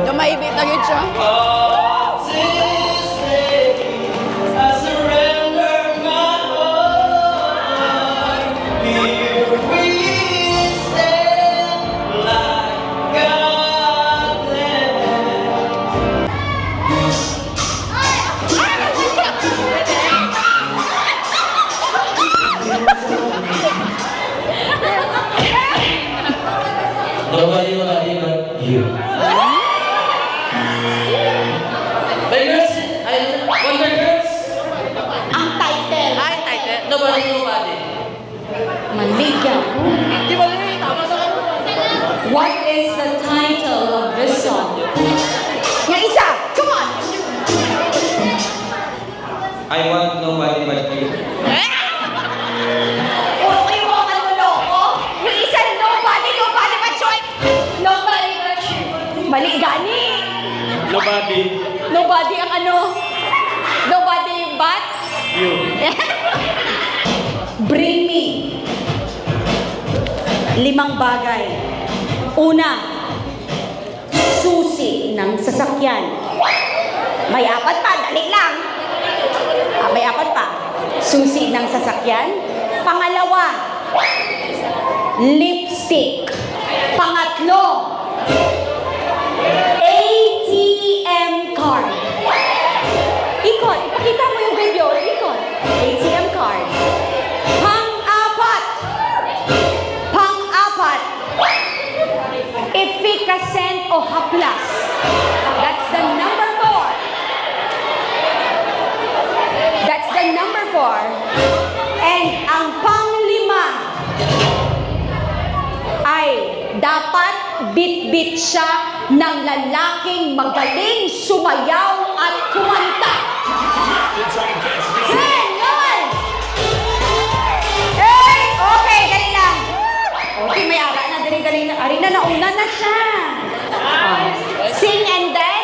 Tumaibit na yun siya. Nobody but you. But girls, Wonder Girls. Ang title. Ay, title. Nobody. Maligya. Di ba rin? Tama na kayo. What is the title of this song? Yung isa! Come on! I want nobody but you. Puro kayo mga manloloko. Yung isa, nobody but you. Nobody but you. Mali gani. Nobody. Nobody ang ano? Nobody but? You. Bring me 5 bagay. Una, susi ng sasakyan. May 4 pa, dali lang. May 4 pa. Susi ng sasakyan. Pangalawa, lipstick. Pangatlo, ATM card. Ikot, ipakita mo yung video. Ikot. ATM card. Pang-apat, efficacent o haplas. That's the number 4. That's the number 4. And ang pang-5 ay dapat bit-bit siya ng lalaking magaling sumayaw at kumanta. Ganon! Eh, okay, galing lang. Okay, may ara na, galing na. Ari na, nauna na siya. Sing and dance.